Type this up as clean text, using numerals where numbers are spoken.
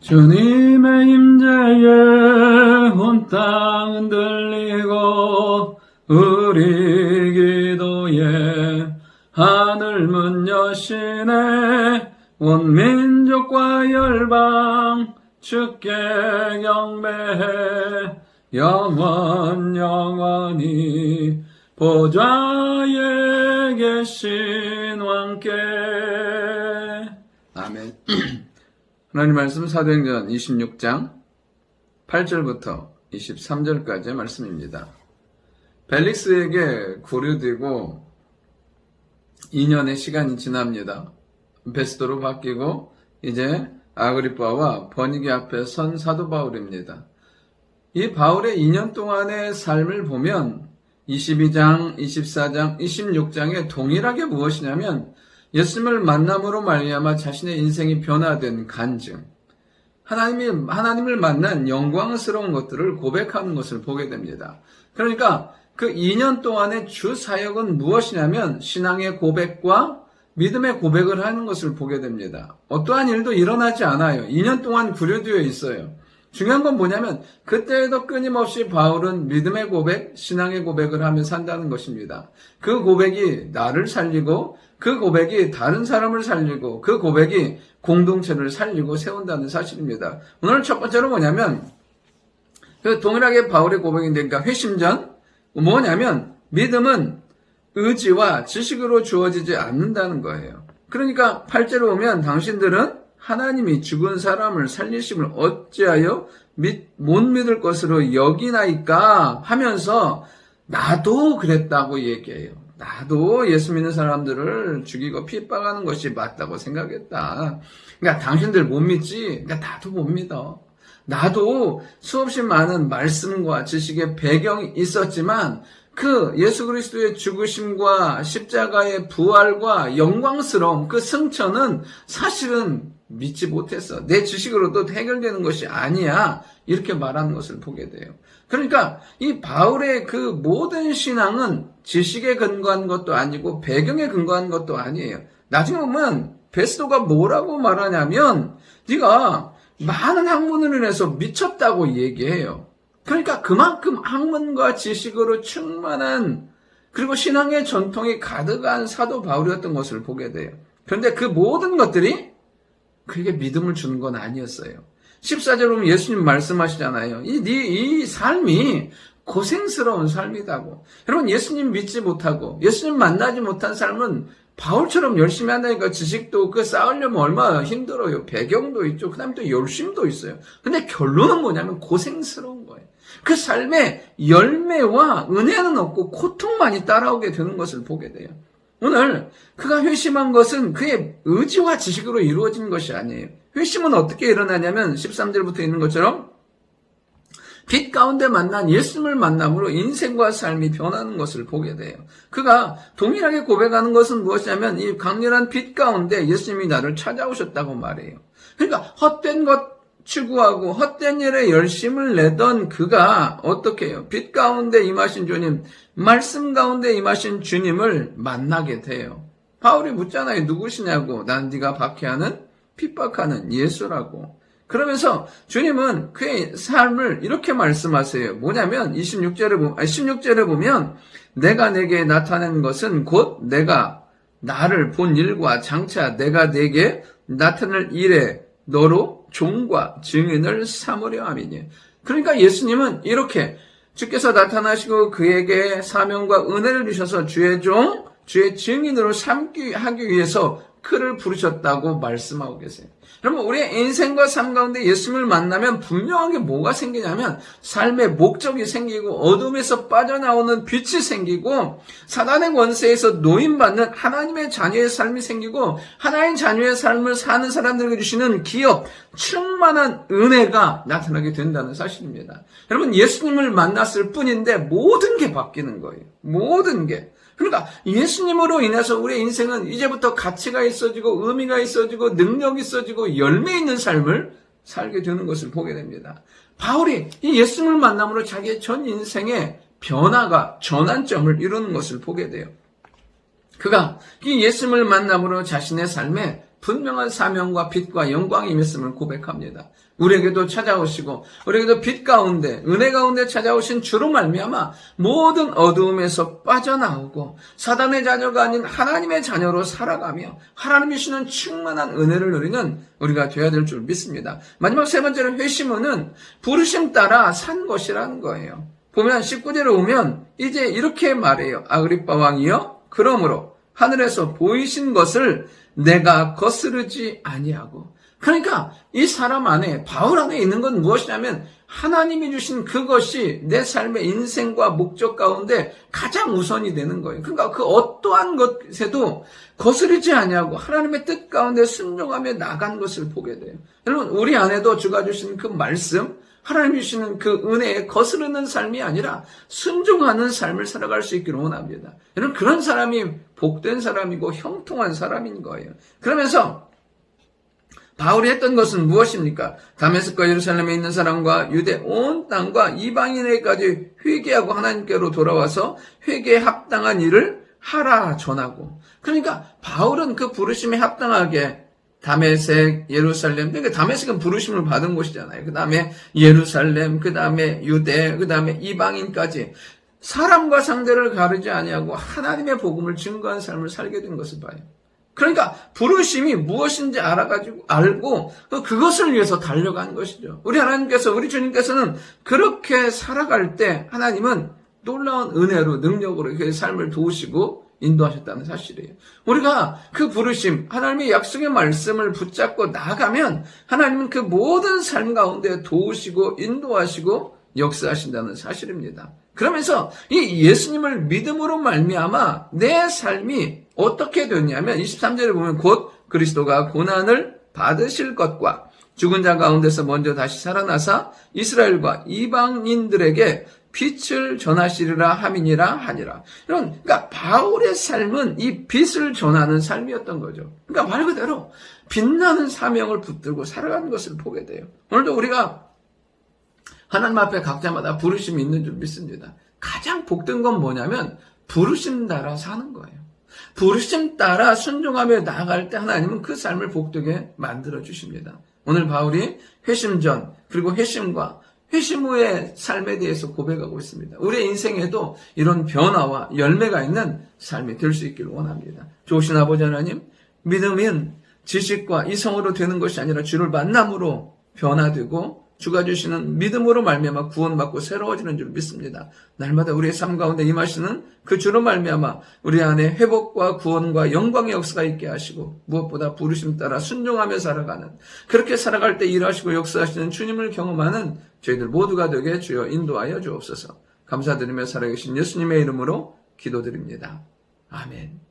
주님의 임재에 온 땅 흔들리고 우리 기도에 하늘 문 여시네. 온 민족과 열방 주께 경배해 영원히 보좌에 계신 왕께. 아멘. 하나님 말씀 사도행전 26장 8절부터 23절까지의 말씀입니다. 벨릭스에게 구류되고 2년의 시간이 지납니다. 베스도로 바뀌고 이제 아그리빠와 버니게 앞에 선 사도 바울입니다. 이 바울의 2년 동안의 삶을 보면 22장, 24장, 26장에 동일하게 무엇이냐면 예수님을 만남으로 말미암아 자신의 인생이 변화된 간증, 하나님을 만난 영광스러운 것들을 고백하는 것을 보게 됩니다. 그러니까 그 2년 동안의 주 사역은 무엇이냐면 신앙의 고백과 믿음의 고백을 하는 것을 보게 됩니다. 어떠한 일도 일어나지 않아요. 2년 동안 구류되어 있어요. 중요한 건 뭐냐면 그때에도 끊임없이 바울은 믿음의 고백, 신앙의 고백을 하며 산다는 것입니다. 그 고백이 나를 살리고 그 고백이 다른 사람을 살리고 그 고백이 공동체를 살리고 세운다는 사실입니다. 오늘 첫 번째로 뭐냐면 그 동일하게 바울의 고백인데, 그러니까 회심전 뭐냐면 믿음은 의지와 지식으로 주어지지 않는다는 거예요. 그러니까 8절에 보면 당신들은 하나님이 죽은 사람을 살리심을 어찌하여 못 믿을 것으로 여기나이까 하면서 나도 그랬다고 얘기해요. 나도 예수 믿는 사람들을 죽이고 핍박하는 것이 맞다고 생각했다. 그러니까 당신들 못 믿지? 그러니까 나도 못 믿어. 나도 수없이 많은 말씀과 지식의 배경이 있었지만 그 예수 그리스도의 죽으심과 십자가의 부활과 영광스러움, 그 승천은 사실은 믿지 못했어. 내 지식으로도 해결되는 것이 아니야. 이렇게 말하는 것을 보게 돼요. 그러니까 이 바울의 그 모든 신앙은 지식에 근거한 것도 아니고 배경에 근거한 것도 아니에요. 나중에 보면 베스도가 뭐라고 말하냐면 네가 많은 학문을 해서 미쳤다고 얘기해요. 그러니까 그만큼 학문과 지식으로 충만한, 그리고 신앙의 전통이 가득한 사도 바울이었던 것을 보게 돼요. 그런데 그 모든 것들이 그에게 믿음을 주는 건 아니었어요. 14절 보면 예수님 말씀하시잖아요. 이 삶이 고생스러운 삶이다고. 여러분, 예수님 믿지 못하고 예수님 만나지 못한 삶은 바울처럼 열심히 한다니까 지식도 쌓으려면 얼마나 힘들어요. 배경도 있죠. 그 다음에 또 열심도 있어요. 근데 결론은 뭐냐면 고생스러운 거예요. 그 삶에 열매와 은혜는 없고 고통만이 따라오게 되는 것을 보게 돼요. 오늘 그가 회심한 것은 그의 의지와 지식으로 이루어진 것이 아니에요. 회심은 어떻게 일어나냐면 13절부터 있는 것처럼 빛 가운데 만난 예수님을 만남으로 인생과 삶이 변하는 것을 보게 돼요. 그가 동일하게 고백하는 것은 무엇이냐면 이 강렬한 빛 가운데 예수님이 나를 찾아오셨다고 말해요. 그러니까 헛된 것 추구하고 헛된 일에 열심을 내던 그가 어떻게 해요? 빛 가운데 임하신 주님, 말씀 가운데 임하신 주님을 만나게 돼요. 바울이 묻잖아요. 누구시냐고. 난 네가 박해하는 핍박하는 예수라고. 그러면서 주님은 그의 삶을 이렇게 말씀하세요. 뭐냐면 16절에 보면 내가 내게 나타낸 것은 곧 내가 나를 본 일과 장차 내가 내게 나타낼 일에 너로 종과 증인을 삼으려 함이니. 그러니까 예수님은 이렇게 주께서 나타나시고 그에게 사명과 은혜를 주셔서 주의 종, 주의 증인으로 하기 위해서 그를 부르셨다고 말씀하고 계세요. 여러분, 우리의 인생과 삶 가운데 예수님을 만나면 분명하게 뭐가 생기냐면 삶의 목적이 생기고 어둠에서 빠져나오는 빛이 생기고 사단의 권세에서 노임받는 하나님의 자녀의 삶이 생기고 하나님의 자녀의 삶을 사는 사람들에게 주시는 기업, 충만한 은혜가 나타나게 된다는 사실입니다. 여러분, 예수님을 만났을 뿐인데 모든 게 바뀌는 거예요. 모든 게. 그러니까 예수님으로 인해서 우리의 인생은 이제부터 가치가 있어지고 의미가 있어지고 능력이 있어지고 열매 있는 삶을 살게 되는 것을 보게 됩니다. 바울이 이 예수님을 만남으로 자기의 전 인생의 변화가 전환점을 이루는 것을 보게 돼요. 그가 이 예수님을 만남으로 자신의 삶에 분명한 사명과 빛과 영광이 임했음을 고백합니다. 우리에게도 찾아오시고 우리에게도 빛 가운데 은혜 가운데 찾아오신 주로 말미암아 모든 어두움에서 빠져나오고 사단의 자녀가 아닌 하나님의 자녀로 살아가며 하나님이 주시는 충만한 은혜를 누리는 우리가 되어야 될 줄 믿습니다. 마지막 세 번째로 회심은 부르심 따라 산 것이라는 거예요. 보면 19절에 오면 이제 이렇게 말해요. 아그리빠 왕이여, 그러므로 하늘에서 보이신 것을 내가 거스르지 아니하고. 그러니까 이 사람 안에, 바울 안에 있는 건 무엇이냐면 하나님이 주신 그것이 내 삶의 인생과 목적 가운데 가장 우선이 되는 거예요. 그러니까 그 어떠한 것에도 거스르지 아니하고 하나님의 뜻 가운데 순종하며 나간 것을 보게 돼요. 여러분, 우리 안에도 주가 주신 그 말씀, 하나님이 주시는 그 은혜에 거스르는 삶이 아니라 순종하는 삶을 살아갈 수 있기를 원합니다. 여러분, 그런 사람이 복된 사람이고 형통한 사람인 거예요. 그러면서 바울이 했던 것은 무엇입니까? 다메섹과 예루살렘에 있는 사람과 유대 온 땅과 이방인에게까지 회개하고 하나님께로 돌아와서 회개에 합당한 일을 하라 전하고. 그러니까 바울은 그 부르심에 합당하게 다메섹, 예루살렘, 그러니까 다메섹은 부르심을 받은 곳이잖아요. 그 다음에 예루살렘, 그 다음에 유대, 그 다음에 이방인까지 사람과 상대를 가르지 아니하고 하나님의 복음을 증거한 삶을 살게 된 것을 봐요. 그러니까 부르심이 무엇인지 알고 그것을 위해서 달려간 것이죠. 우리 하나님께서, 우리 주님께서는 그렇게 살아갈 때 하나님은 놀라운 은혜로, 능력으로 그 삶을 도우시고 인도하셨다는 사실이에요. 우리가 그 부르심, 하나님의 약속의 말씀을 붙잡고 나가면 하나님은 그 모든 삶 가운데 도우시고 인도하시고 역사하신다는 사실입니다. 그러면서 이 예수님을 믿음으로 말미암아 내 삶이 어떻게 됐냐면 23절에 보면 곧 그리스도가 고난을 받으실 것과 죽은 자 가운데서 먼저 다시 살아나사 이스라엘과 이방인들에게 빛을 전하시리라 함이니라 하니라. 그러니까 바울의 삶은 이 빛을 전하는 삶이었던 거죠. 그러니까 말 그대로 빛나는 사명을 붙들고 살아가는 것을 보게 돼요. 오늘도 우리가 하나님 앞에 각자마다 부르심이 있는 줄 믿습니다. 가장 복된 건 뭐냐면 부르심 따라 사는 거예요. 부르심 따라 순종하며 나아갈 때 하나님은 그 삶을 복되게 만들어 주십니다. 오늘 바울이 회심 전 그리고 회심과 회심 후의 삶에 대해서 고백하고 있습니다. 우리의 인생에도 이런 변화와 열매가 있는 삶이 될 수 있기를 원합니다. 좋으신 아버지 하나님, 믿음은 지식과 이성으로 되는 것이 아니라 주를 만남으로 변화되고 주가 주시는 믿음으로 말미암아 구원받고 새로워지는 줄 믿습니다. 날마다 우리의 삶 가운데 임하시는 그 주로 말미암아 우리 안에 회복과 구원과 영광의 역사가 있게 하시고 무엇보다 부르심 따라 순종하며 살아가는, 그렇게 살아갈 때 일하시고 역사하시는 주님을 경험하는 저희들 모두가 되게 주여 인도하여 주옵소서. 감사드리며 살아계신 예수님의 이름으로 기도드립니다. 아멘.